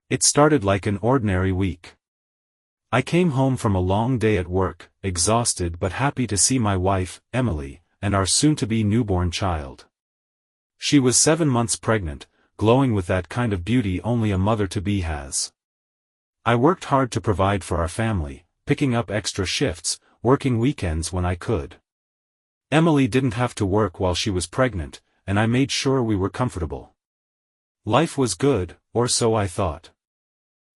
It started like an ordinary week. I came home from a long day at work, exhausted but happy to see my wife, Emily, and our soon-to-be newborn child. She was 7 months pregnant, glowing with that kind of beauty only a mother-to-be has. I worked hard to provide for our family, picking up extra shifts, working weekends when I could. Emily didn't have to work while she was pregnant, and I made sure we were comfortable. Life was good, or so I thought.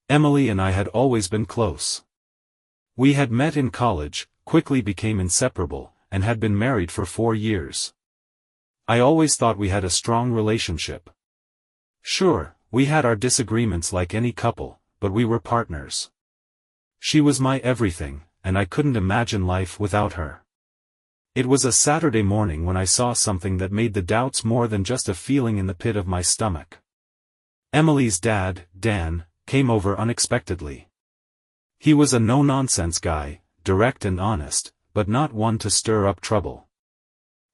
Emily and I had always been close. We had met in college, quickly became inseparable, and had been married for 4 years. I always thought we had a strong relationship. Sure, we had our disagreements like any couple, but we were partners. She was my everything, and I couldn't imagine life without her. It was a Saturday morning when I saw something that made the doubts more than just a feeling in the pit of my stomach. Emily's dad, Dan, came over unexpectedly. He was a no-nonsense guy, direct and honest, but not one to stir up trouble.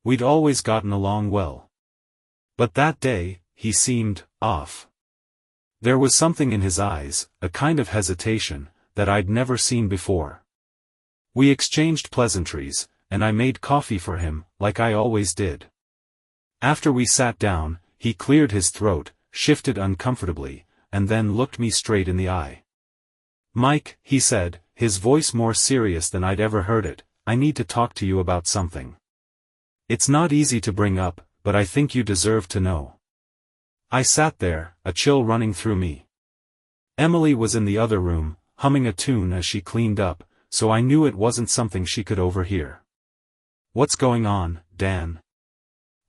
We'd always gotten along well. But that day, he seemed off. There was something in his eyes, a kind of hesitation, that I'd never seen before. We exchanged pleasantries, and I made coffee for him, like I always did. After we sat down, he cleared his throat, shifted uncomfortably, and then looked me straight in the eye. "Mike," he said, his voice more serious than I'd ever heard it, "I need to talk to you about something. It's not easy to bring up, but I think you deserve to know." I sat there, a chill running through me. Emily was in the other room, humming a tune as she cleaned up, so I knew it wasn't something she could overhear. "What's going on, Dan?"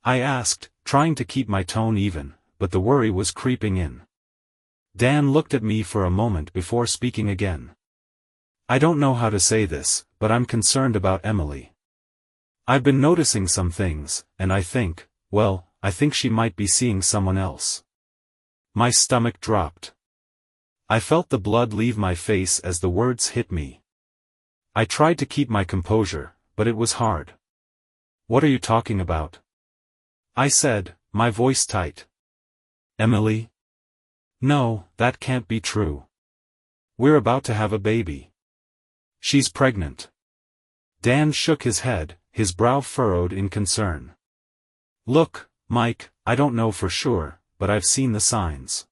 I asked, trying to keep my tone even, but the worry was creeping in. Dan looked at me for a moment before speaking again. "I don't know how to say this, but I'm concerned about Emily. I've been noticing some things, and I think she might be seeing someone else." My stomach dropped. I felt the blood leave my face as the words hit me. I tried to keep my composure, but it was hard. "What are you talking about?" I said, my voice tight. "Emily? No, that can't be true. We're about to have a baby. She's pregnant." Dan shook his head, his brow furrowed in concern. "Look, Mike, I don't know for sure, but I've seen the signs.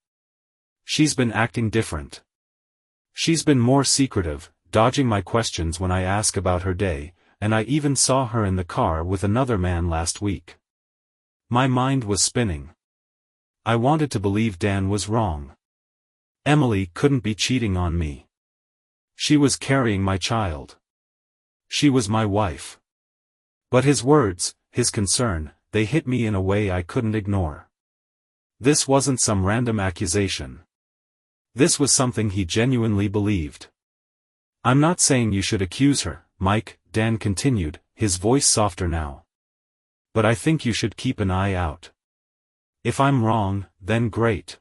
She's been acting different. She's been more secretive, dodging my questions when I ask about her day, and I even saw her in the car with another man last week." My mind was spinning. I wanted to believe Dan was wrong. Emily couldn't be cheating on me. She was carrying my child. She was my wife. But his words, his concern, they hit me in a way I couldn't ignore. This wasn't some random accusation. This was something he genuinely believed. "I'm not saying you should accuse her, Mike," Dan continued, his voice softer now. "But I think you should keep an eye out. If I'm wrong, then great.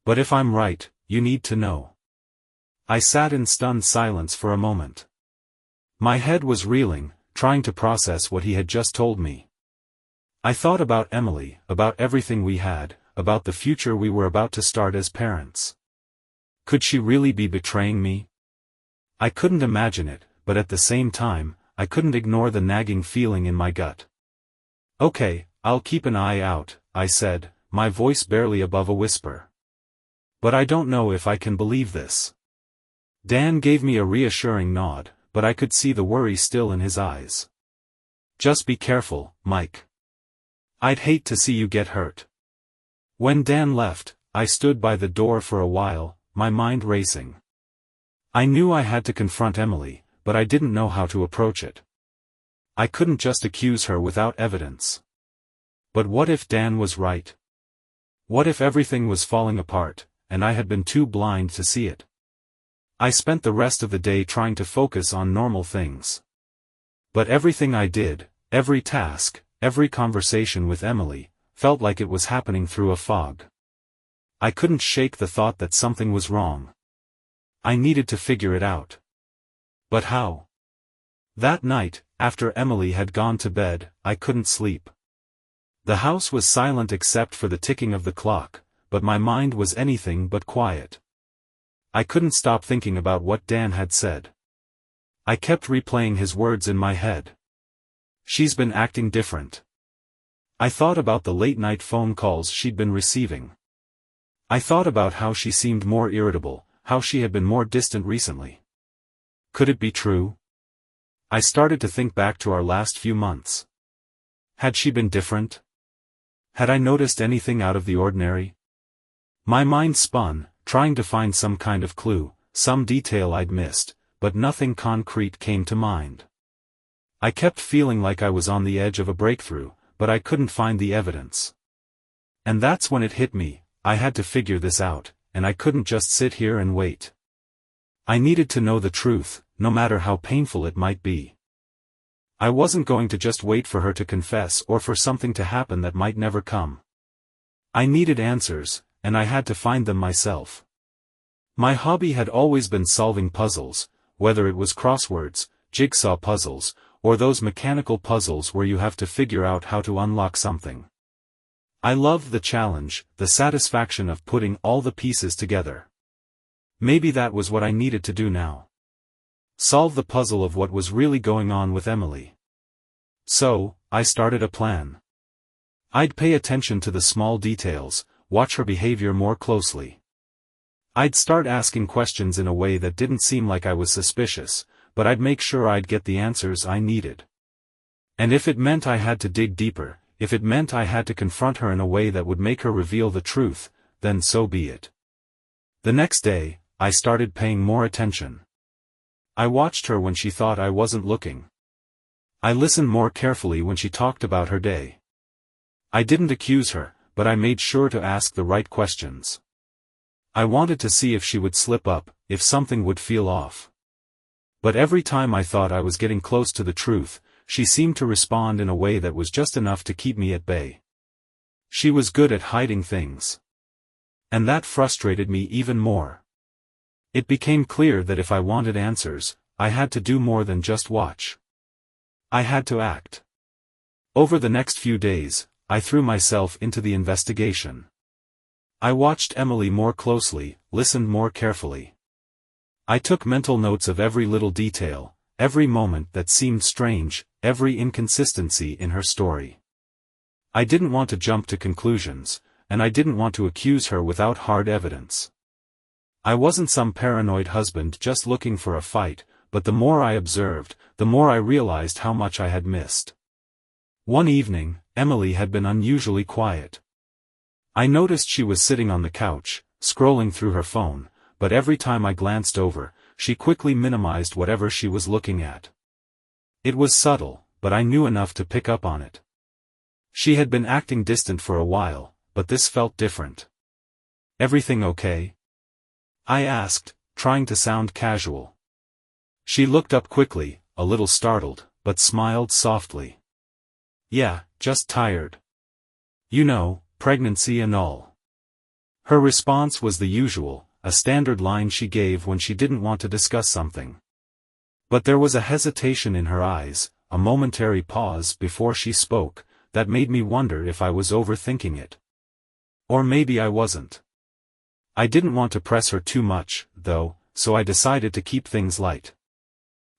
But if I'm right, you need to know." I sat in stunned silence for a moment. My head was reeling, trying to process what he had just told me. I thought about Emily, about everything we had, about the future we were about to start as parents. Could she really be betraying me? I couldn't imagine it, but at the same time, I couldn't ignore the nagging feeling in my gut. "Okay, I'll keep an eye out," I said, my voice barely above a whisper. "But I don't know if I can believe this." Dan gave me a reassuring nod, but I could see the worry still in his eyes. "Just be careful, Mike. I'd hate to see you get hurt." When Dan left, I stood by the door for a while, my mind racing. I knew I had to confront Emily, but I didn't know how to approach it. I couldn't just accuse her without evidence. But what if Dan was right? What if everything was falling apart, and I had been too blind to see it? I spent the rest of the day trying to focus on normal things. But everything I did, every task, every conversation with Emily, felt like it was happening through a fog. I couldn't shake the thought that something was wrong. I needed to figure it out. But how? That night, after Emily had gone to bed, I couldn't sleep. The house was silent except for the ticking of the clock, but my mind was anything but quiet. I couldn't stop thinking about what Dan had said. I kept replaying his words in my head. She's been acting different. I thought about the late-night phone calls she'd been receiving. I thought about how she seemed more irritable, how she had been more distant recently. Could it be true? I started to think back to our last few months. Had she been different? Had I noticed anything out of the ordinary? My mind spun, trying to find some kind of clue, some detail I'd missed, but nothing concrete came to mind. I kept feeling like I was on the edge of a breakthrough, but I couldn't find the evidence. And that's when it hit me, I had to figure this out, and I couldn't just sit here and wait. I needed to know the truth, no matter how painful it might be. I wasn't going to just wait for her to confess or for something to happen that might never come. I needed answers, and I had to find them myself. My hobby had always been solving puzzles, whether it was crosswords, jigsaw puzzles, or those mechanical puzzles where you have to figure out how to unlock something. I loved the challenge, the satisfaction of putting all the pieces together. Maybe that was what I needed to do now. Solve the puzzle of what was really going on with Emily. So, I started a plan. I'd pay attention to the small details, watch her behavior more closely. I'd start asking questions in a way that didn't seem like I was suspicious, but I'd make sure I'd get the answers I needed. And if it meant I had to dig deeper, if it meant I had to confront her in a way that would make her reveal the truth, then so be it. The next day, I started paying more attention. I watched her when she thought I wasn't looking. I listened more carefully when she talked about her day. I didn't accuse her, but I made sure to ask the right questions. I wanted to see if she would slip up, if something would feel off. But every time I thought I was getting close to the truth, she seemed to respond in a way that was just enough to keep me at bay. She was good at hiding things. And that frustrated me even more. It became clear that if I wanted answers, I had to do more than just watch. I had to act. Over the next few days, I threw myself into the investigation. I watched Emily more closely, listened more carefully. I took mental notes of every little detail, every moment that seemed strange, every inconsistency in her story. I didn't want to jump to conclusions, and I didn't want to accuse her without hard evidence. I wasn't some paranoid husband just looking for a fight, but the more I observed, the more I realized how much I had missed. One evening, Emily had been unusually quiet. I noticed she was sitting on the couch, scrolling through her phone, but every time I glanced over, she quickly minimized whatever she was looking at. It was subtle, but I knew enough to pick up on it. She had been acting distant for a while, but this felt different. "Everything okay?" I asked, trying to sound casual. She looked up quickly, a little startled, but smiled softly. "Yeah, just tired. You know, pregnancy and all." Her response was the usual, a standard line she gave when she didn't want to discuss something. But there was a hesitation in her eyes, a momentary pause before she spoke, that made me wonder if I was overthinking it. Or maybe I wasn't. I didn't want to press her too much, though, so I decided to keep things light.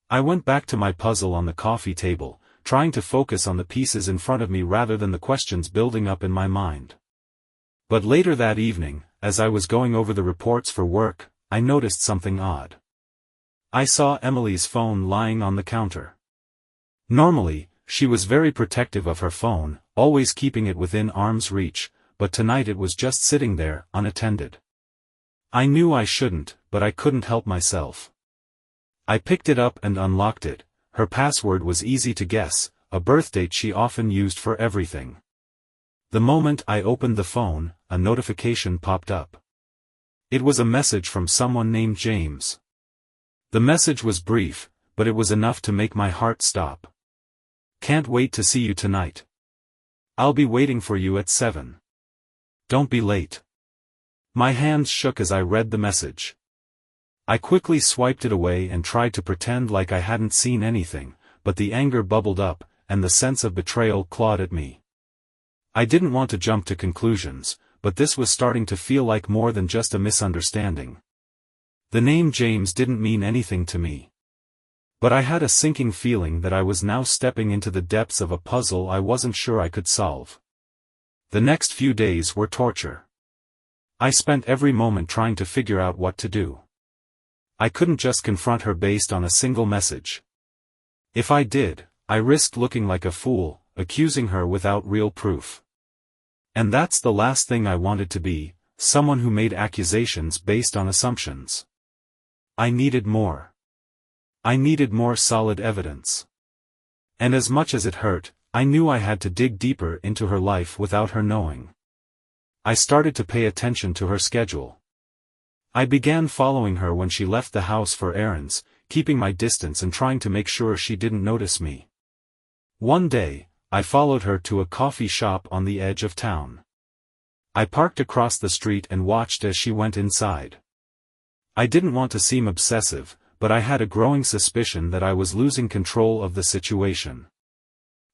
I went back to my puzzle on the coffee table, trying to focus on the pieces in front of me rather than the questions building up in my mind. But later that evening, as I was going over the reports for work, I noticed something odd. I saw Emily's phone lying on the counter. Normally, she was very protective of her phone, always keeping it within arm's reach, but tonight it was just sitting there, unattended. I knew I shouldn't, but I couldn't help myself. I picked it up and unlocked it. Her password was easy to guess, a birthdate she often used for everything. The moment I opened the phone, a notification popped up. It was a message from someone named James. The message was brief, but it was enough to make my heart stop. "Can't wait to see you tonight. I'll be waiting for you at 7. Don't be late." My hands shook as I read the message. I quickly swiped it away and tried to pretend like I hadn't seen anything, but the anger bubbled up, and the sense of betrayal clawed at me. I didn't want to jump to conclusions, but this was starting to feel like more than just a misunderstanding. The name James didn't mean anything to me. But I had a sinking feeling that I was now stepping into the depths of a puzzle I wasn't sure I could solve. The next few days were torture. I spent every moment trying to figure out what to do. I couldn't just confront her based on a single message. If I did, I risked looking like a fool, accusing her without real proof. And that's the last thing I wanted to be, someone who made accusations based on assumptions. I needed more. I needed more solid evidence. And as much as it hurt, I knew I had to dig deeper into her life without her knowing. I started to pay attention to her schedule. I began following her when she left the house for errands, keeping my distance and trying to make sure she didn't notice me. One day, I followed her to a coffee shop on the edge of town. I parked across the street and watched as she went inside. I didn't want to seem obsessive, but I had a growing suspicion that I was losing control of the situation.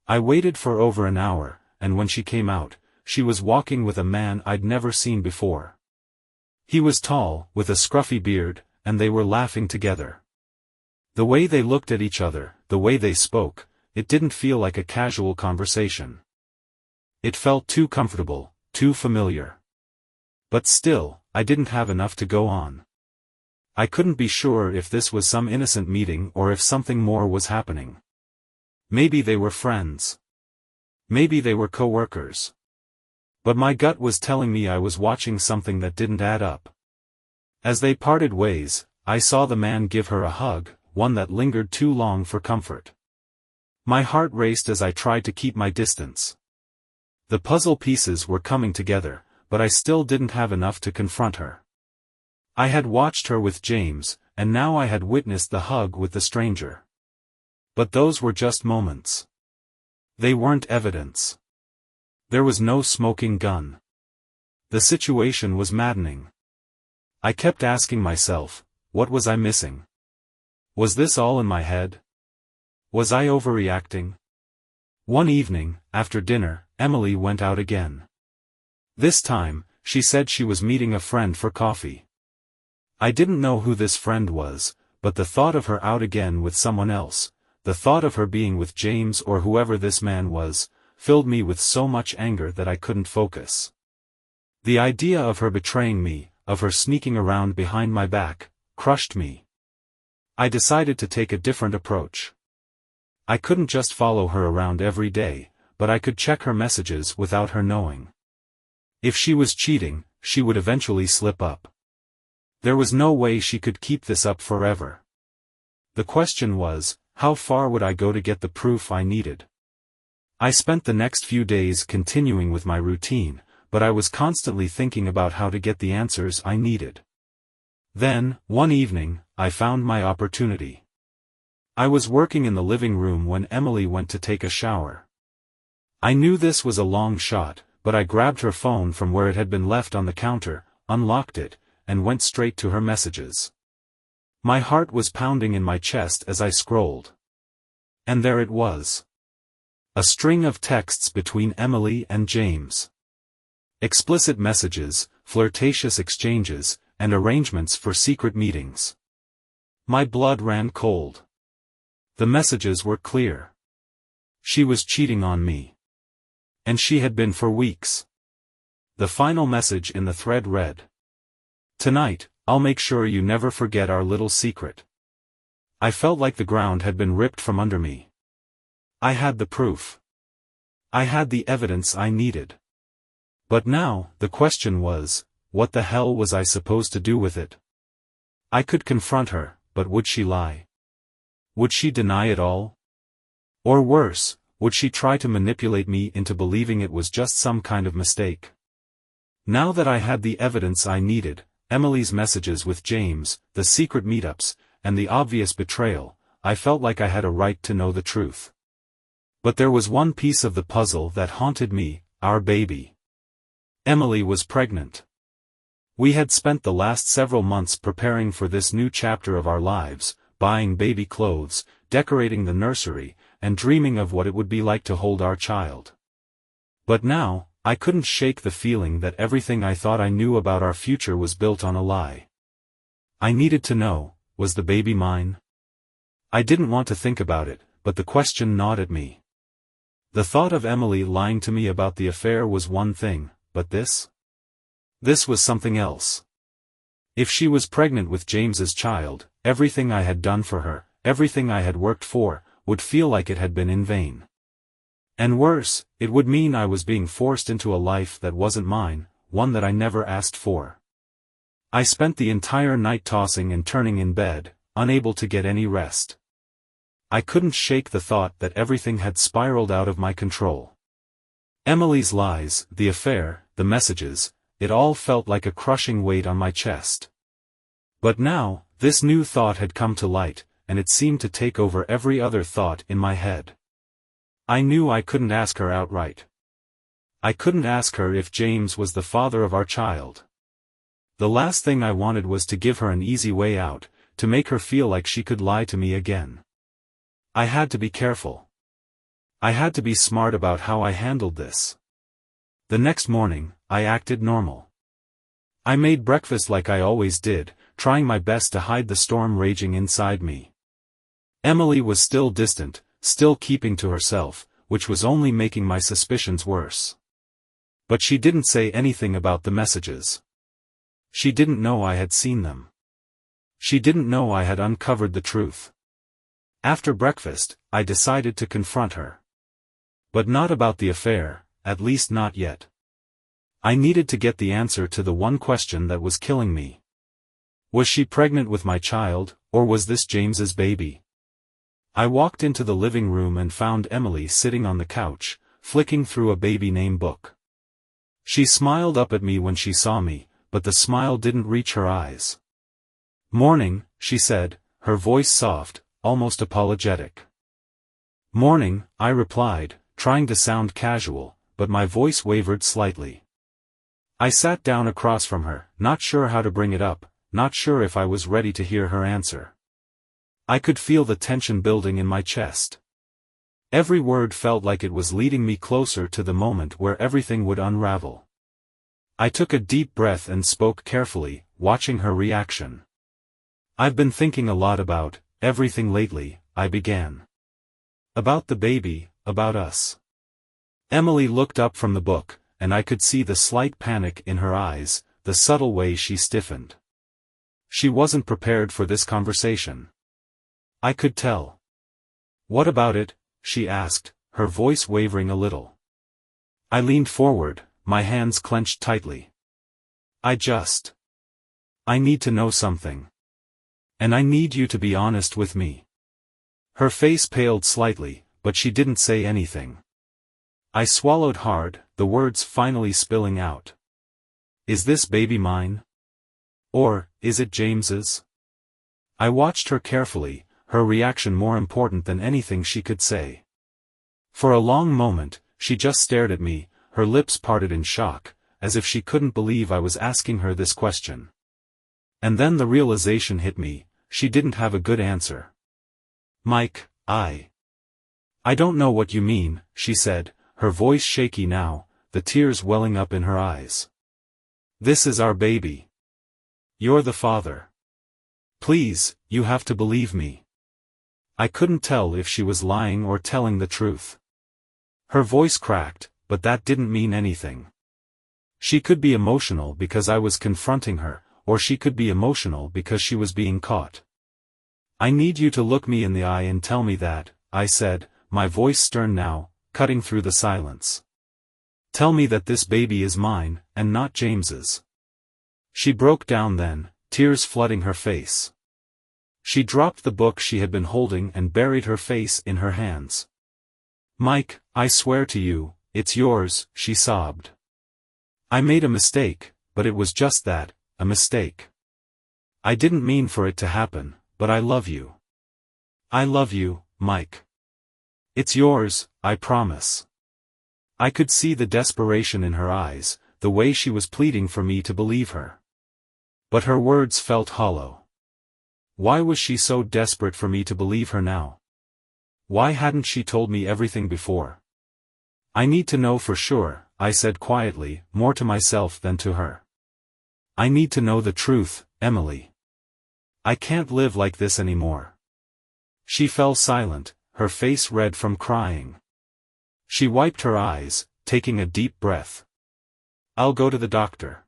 I waited for over an hour, and when she came out, she was walking with a man I'd never seen before. He was tall, with a scruffy beard, and they were laughing together. The way they looked at each other, the way they spoke, it didn't feel like a casual conversation. It felt too comfortable, too familiar. But still, I didn't have enough to go on. I couldn't be sure if this was some innocent meeting or if something more was happening. Maybe they were friends. Maybe they were co-workers. But my gut was telling me I was watching something that didn't add up. As they parted ways, I saw the man give her a hug, one that lingered too long for comfort. My heart raced as I tried to keep my distance. The puzzle pieces were coming together, but I still didn't have enough to confront her. I had watched her with James, and now I had witnessed the hug with the stranger. But those were just moments. They weren't evidence. There was no smoking gun. The situation was maddening. I kept asking myself, what was I missing? Was this all in my head? Was I overreacting? One evening, after dinner, Emily went out again. This time, she said she was meeting a friend for coffee. I didn't know who this friend was, but the thought of her out again with someone else, the thought of her being with James or whoever this man was, filled me with so much anger that I couldn't focus. The idea of her betraying me, of her sneaking around behind my back, crushed me. I decided to take a different approach. I couldn't just follow her around every day, but I could check her messages without her knowing. If she was cheating, she would eventually slip up. There was no way she could keep this up forever. The question was, how far would I go to get the proof I needed? I spent the next few days continuing with my routine, but I was constantly thinking about how to get the answers I needed. Then, one evening, I found my opportunity. I was working in the living room when Emily went to take a shower. I knew this was a long shot, but I grabbed her phone from where it had been left on the counter, unlocked it, and went straight to her messages. My heart was pounding in my chest as I scrolled. And there it was. A string of texts between Emily and James. Explicit messages, flirtatious exchanges, and arrangements for secret meetings. My blood ran cold. The messages were clear. She was cheating on me. And she had been for weeks. The final message in the thread read, "Tonight, I'll make sure you never forget our little secret." I felt like the ground had been ripped from under me. I had the proof. I had the evidence I needed. But now, the question was, what the hell was I supposed to do with it? I could confront her, but would she lie? Would she deny it all? Or worse, would she try to manipulate me into believing it was just some kind of mistake? Now that I had the evidence I needed, Emily's messages with James, the secret meetups, and the obvious betrayal, I felt like I had a right to know the truth. But there was one piece of the puzzle that haunted me, our baby. Emily was pregnant. We had spent the last several months preparing for this new chapter of our lives, buying baby clothes, decorating the nursery, and dreaming of what it would be like to hold our child. But now, I couldn't shake the feeling that everything I thought I knew about our future was built on a lie. I needed to know, was the baby mine? I didn't want to think about it, but the question gnawed at me. The thought of Emily lying to me about the affair was one thing, but this? This was something else. If she was pregnant with James's child, everything I had done for her, everything I had worked for, would feel like it had been in vain. And worse, it would mean I was being forced into a life that wasn't mine, one that I never asked for. I spent the entire night tossing and turning in bed, unable to get any rest. I couldn't shake the thought that everything had spiraled out of my control. Emily's lies, the affair, the messages, it all felt like a crushing weight on my chest. But now, this new thought had come to light, and it seemed to take over every other thought in my head. I knew I couldn't ask her outright. I couldn't ask her if James was the father of our child. The last thing I wanted was to give her an easy way out, to make her feel like she could lie to me again. I had to be careful. I had to be smart about how I handled this. The next morning, I acted normal. I made breakfast like I always did, trying my best to hide the storm raging inside me. Emily was still distant, still keeping to herself, which was only making my suspicions worse. But she didn't say anything about the messages. She didn't know I had seen them. She didn't know I had uncovered the truth. After breakfast, I decided to confront her. But not about the affair, at least not yet. I needed to get the answer to the one question that was killing me. Was she pregnant with my child, or was this James's baby? I walked into the living room and found Emily sitting on the couch, flicking through a baby name book. She smiled up at me when she saw me, but the smile didn't reach her eyes. "Morning," she said, her voice soft, almost apologetic. "Morning," I replied, trying to sound casual, but my voice wavered slightly. I sat down across from her, not sure how to bring it up, not sure if I was ready to hear her answer. I could feel the tension building in my chest. Every word felt like it was leading me closer to the moment where everything would unravel. I took a deep breath and spoke carefully, watching her reaction. "I've been thinking a lot about everything lately," I began. "About the baby, about us." Emily looked up from the book, and I could see the slight panic in her eyes, the subtle way she stiffened. She wasn't prepared for this conversation. I could tell. "What about it?" she asked, her voice wavering a little. I leaned forward, my hands clenched tightly. I need to know something. And I need you to be honest with me." Her face paled slightly, but she didn't say anything. I swallowed hard, the words finally spilling out. "Is this baby mine? Or, is it James's?" I watched her carefully, her reaction more important than anything she could say. For a long moment, she just stared at me, her lips parted in shock, as if she couldn't believe I was asking her this question. And then the realization hit me, she didn't have a good answer. "Mike, I don't know what you mean," she said, her voice shaky now, the tears welling up in her eyes. "This is our baby. You're the father. Please, you have to believe me." I couldn't tell if she was lying or telling the truth. Her voice cracked, but that didn't mean anything. She could be emotional because I was confronting her, or she could be emotional because she was being caught. "I need you to look me in the eye and tell me that," I said, my voice stern now, cutting through the silence. "Tell me that this baby is mine, and not James's." She broke down then, tears flooding her face. She dropped the book she had been holding and buried her face in her hands. "Mike, I swear to you, it's yours," she sobbed. "I made a mistake, but it was just that, a mistake. I didn't mean for it to happen, but I love you. I love you, Mike. It's yours, I promise." I could see the desperation in her eyes, the way she was pleading for me to believe her. But her words felt hollow. Why was she so desperate for me to believe her now? Why hadn't she told me everything before? "I need to know for sure," I said quietly, more to myself than to her. "I need to know the truth, Emily." I can't live like this anymore. She fell silent, her face red from crying. She wiped her eyes, taking a deep breath. I'll go to the doctor.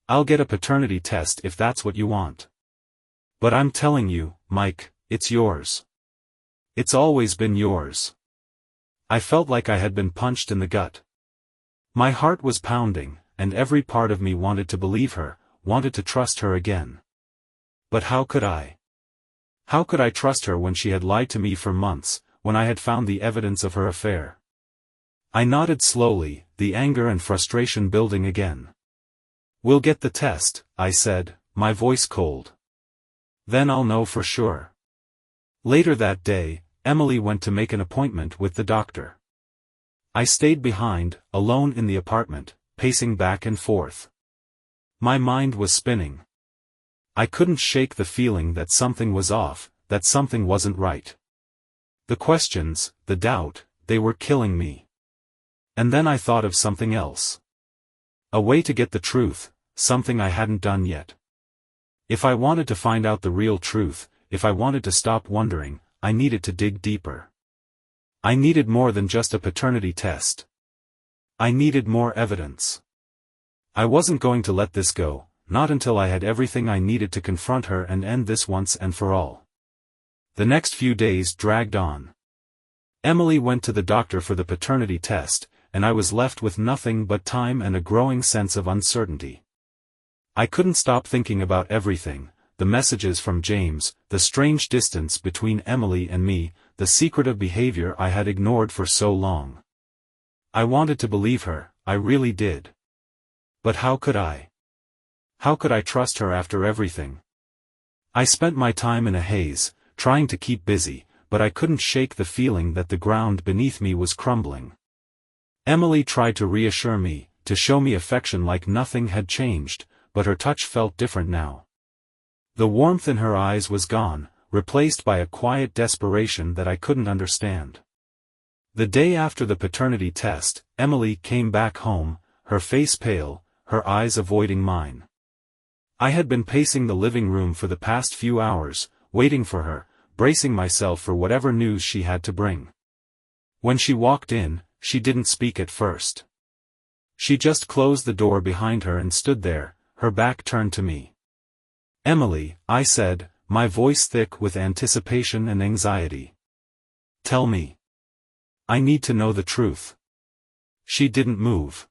I'll get a paternity test if that's what you want. But I'm telling you, Mike, it's yours. It's always been yours. I felt like I had been punched in the gut. My heart was pounding, and every part of me wanted to believe her, wanted to trust her again. But how could I? How could I trust her when she had lied to me for months, when I had found the evidence of her affair? I nodded slowly, the anger and frustration building again. We'll get the test, I said, my voice cold. Then I'll know for sure. Later that day, Emily went to make an appointment with the doctor. I stayed behind, alone in the apartment, pacing back and forth. My mind was spinning. I couldn't shake the feeling that something was off, that something wasn't right. The questions, the doubt, they were killing me. And then I thought of something else. A way to get the truth, something I hadn't done yet. If I wanted to find out the real truth, if I wanted to stop wondering, I needed to dig deeper. I needed more than just a paternity test. I needed more evidence. I wasn't going to let this go, not until I had everything I needed to confront her and end this once and for all. The next few days dragged on. Emily went to the doctor for the paternity test, and I was left with nothing but time and a growing sense of uncertainty. I couldn't stop thinking about everything, the messages from James, the strange distance between Emily and me, the secretive behavior I had ignored for so long. I wanted to believe her, I really did. But how could I? How could I trust her after everything? I spent my time in a haze, trying to keep busy, but I couldn't shake the feeling that the ground beneath me was crumbling. Emily tried to reassure me, to show me affection like nothing had changed, but her touch felt different now. The warmth in her eyes was gone, replaced by a quiet desperation that I couldn't understand. The day after the paternity test, Emily came back home, her face pale, her eyes avoiding mine. I had been pacing the living room for the past few hours, waiting for her, bracing myself for whatever news she had to bring. When she walked in, she didn't speak at first. She just closed the door behind her and stood there, her back turned to me. Emily, I said, my voice thick with anticipation and anxiety. Tell me. I need to know the truth. She didn't move.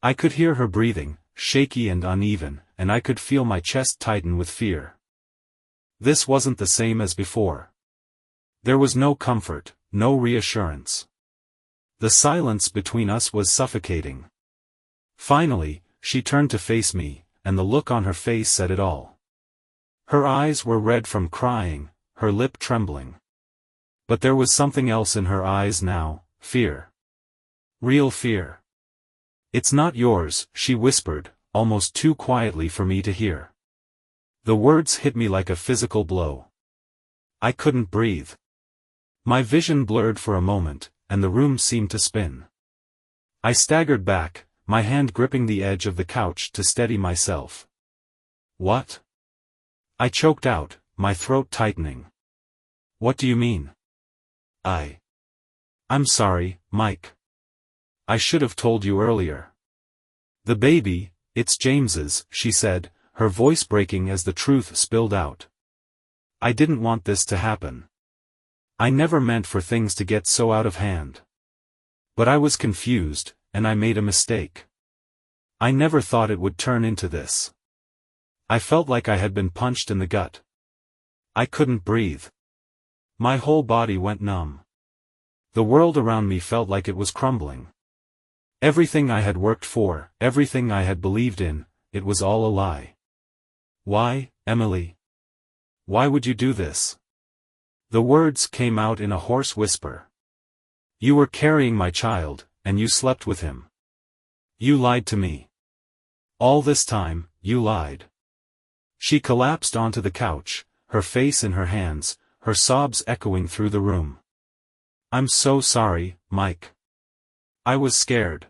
I could hear her breathing, shaky and uneven, and I could feel my chest tighten with fear. This wasn't the same as before. There was no comfort, no reassurance. The silence between us was suffocating. Finally, she turned to face me, and the look on her face said it all. Her eyes were red from crying, her lip trembling. But there was something else in her eyes now, fear. Real fear. It's not yours, she whispered, almost too quietly for me to hear. The words hit me like a physical blow. I couldn't breathe. My vision blurred for a moment, and the room seemed to spin. I staggered back, my hand gripping the edge of the couch to steady myself. What? I choked out, my throat tightening. What do you mean? I'm sorry, Mike. I should have told you earlier. The baby, it's James's, she said, her voice breaking as the truth spilled out. I didn't want this to happen. I never meant for things to get so out of hand. But I was confused, and I made a mistake. I never thought it would turn into this. I felt like I had been punched in the gut. I couldn't breathe. My whole body went numb. The world around me felt like it was crumbling. Everything I had worked for, everything I had believed in, it was all a lie. Why, Emily? Why would you do this? The words came out in a hoarse whisper. You were carrying my child, and you slept with him. You lied to me. All this time, you lied. She collapsed onto the couch, her face in her hands, her sobs echoing through the room. I'm so sorry, Mike. I was scared.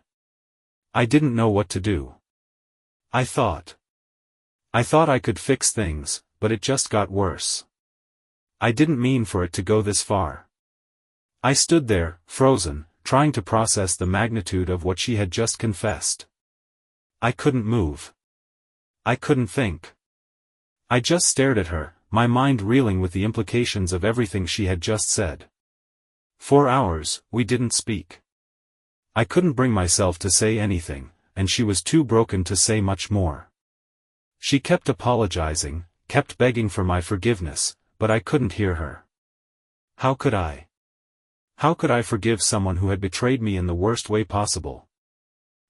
I didn't know what to do. I thought I could fix things, but it just got worse. I didn't mean for it to go this far. I stood there, frozen, trying to process the magnitude of what she had just confessed. I couldn't move. I couldn't think. I just stared at her, my mind reeling with the implications of everything she had just said. For hours, we didn't speak. I couldn't bring myself to say anything, and she was too broken to say much more. She kept apologizing, kept begging for my forgiveness, but I couldn't hear her. How could I? How could I forgive someone who had betrayed me in the worst way possible?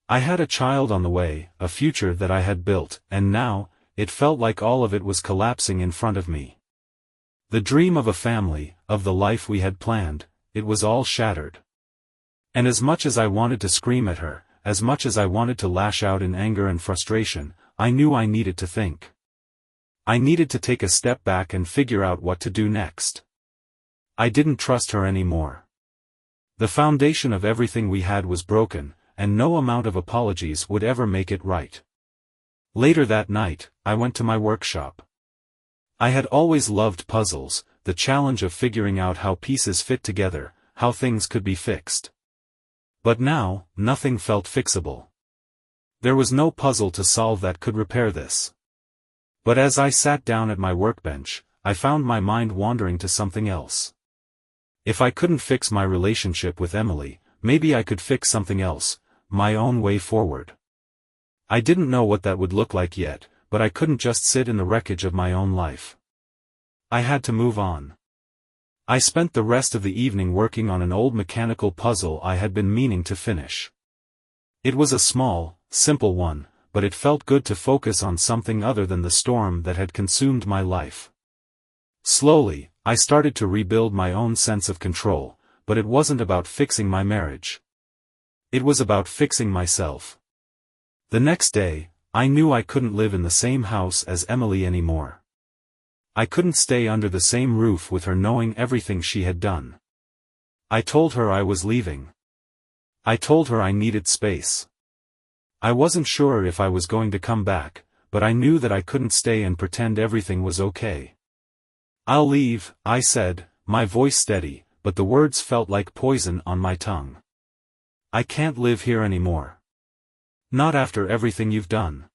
I had a child on the way, a future that I had built, and now, it felt like all of it was collapsing in front of me. The dream of a family, of the life we had planned, it was all shattered. And as much as I wanted to scream at her, as much as I wanted to lash out in anger and frustration, I knew I needed to think. I needed to take a step back and figure out what to do next. I didn't trust her anymore. The foundation of everything we had was broken, and no amount of apologies would ever make it right. Later that night, I went to my workshop. I had always loved puzzles, the challenge of figuring out how pieces fit together, how things could be fixed. But now, nothing felt fixable. There was no puzzle to solve that could repair this. But as I sat down at my workbench, I found my mind wandering to something else. If I couldn't fix my relationship with Emily, maybe I could fix something else, my own way forward. I didn't know what that would look like yet, but I couldn't just sit in the wreckage of my own life. I had to move on. I spent the rest of the evening working on an old mechanical puzzle I had been meaning to finish. It was a small, simple one, but it felt good to focus on something other than the storm that had consumed my life. Slowly, I started to rebuild my own sense of control, but it wasn't about fixing my marriage. It was about fixing myself. The next day, I knew I couldn't live in the same house as Emily anymore. I couldn't stay under the same roof with her knowing everything she had done. I told her I was leaving. I told her I needed space. I wasn't sure if I was going to come back, but I knew that I couldn't stay and pretend everything was okay. "I'll leave," I said, my voice steady, but the words felt like poison on my tongue. "I can't live here anymore. Not after everything you've done."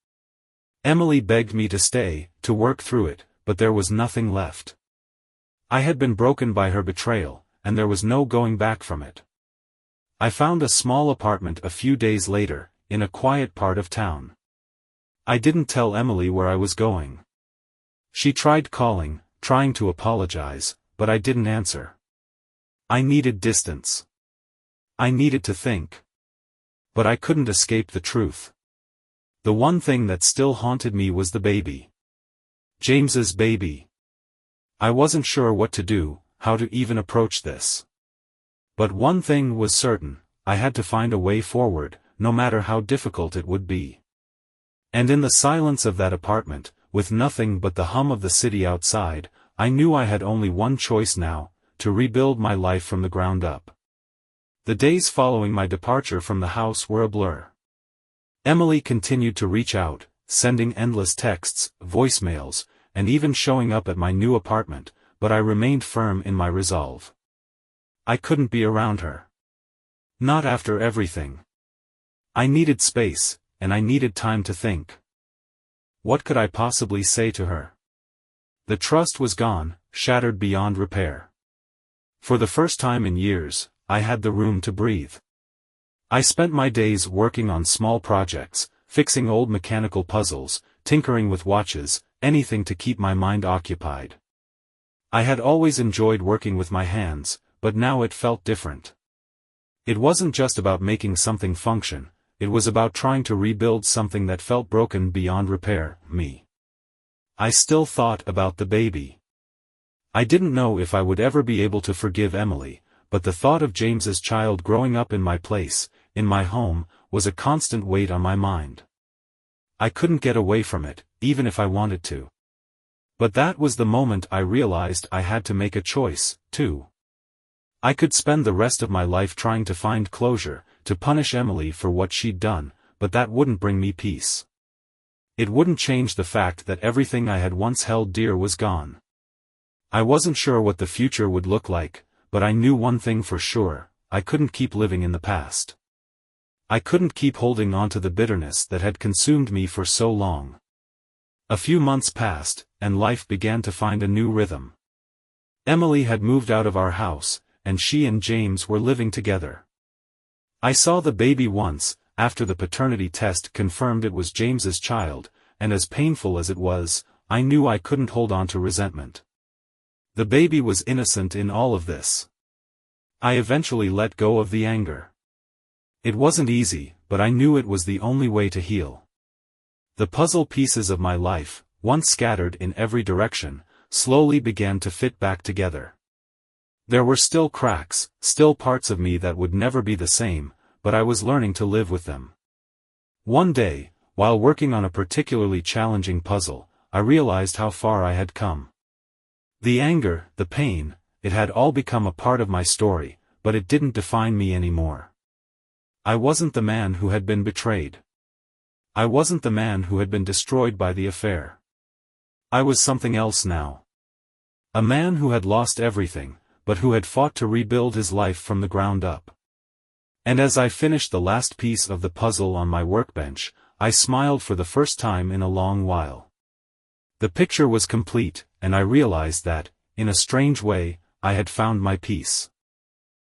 Emily begged me to stay, to work through it, but there was nothing left. I had been broken by her betrayal, and there was no going back from it. I found a small apartment a few days later, in a quiet part of town. I didn't tell Emily where I was going. She tried calling, trying to apologize, but I didn't answer. I needed distance. I needed to think. But I couldn't escape the truth. The one thing that still haunted me was the baby. James's baby. I wasn't sure what to do, how to even approach this. But one thing was certain, I had to find a way forward, no matter how difficult it would be. And in the silence of that apartment, with nothing but the hum of the city outside, I knew I had only one choice now, to rebuild my life from the ground up. The days following my departure from the house were a blur. Emily continued to reach out, sending endless texts, voicemails, and even showing up at my new apartment, but I remained firm in my resolve. I couldn't be around her. Not after everything. I needed space, and I needed time to think. What could I possibly say to her? The trust was gone, shattered beyond repair. For the first time in years, I had the room to breathe. I spent my days working on small projects, fixing old mechanical puzzles, tinkering with watches, anything to keep my mind occupied. I had always enjoyed working with my hands, but now it felt different. It wasn't just about making something function, it was about trying to rebuild something that felt broken beyond repair, me. I still thought about the baby. I didn't know if I would ever be able to forgive Emily, but the thought of James's child growing up in my place, in my home, was a constant weight on my mind. I couldn't get away from it, even if I wanted to. But that was the moment I realized I had to make a choice, too. I could spend the rest of my life trying to find closure, to punish Emily for what she'd done, but that wouldn't bring me peace. It wouldn't change the fact that everything I had once held dear was gone. I wasn't sure what the future would look like, but I knew one thing for sure: I couldn't keep living in the past. I couldn't keep holding on to the bitterness that had consumed me for so long. A few months passed, and life began to find a new rhythm. Emily had moved out of our house, and she and James were living together. I saw the baby once, after the paternity test confirmed it was James's child, and as painful as it was, I knew I couldn't hold on to resentment. The baby was innocent in all of this. I eventually let go of the anger. It wasn't easy, but I knew it was the only way to heal. The puzzle pieces of my life, once scattered in every direction, slowly began to fit back together. There were still cracks, still parts of me that would never be the same, but I was learning to live with them. One day, while working on a particularly challenging puzzle, I realized how far I had come. The anger, the pain, it had all become a part of my story, but it didn't define me anymore. I wasn't the man who had been betrayed. I wasn't the man who had been destroyed by the affair. I was something else now. A man who had lost everything, but who had fought to rebuild his life from the ground up. And as I finished the last piece of the puzzle on my workbench, I smiled for the first time in a long while. The picture was complete, and I realized that, in a strange way, I had found my peace.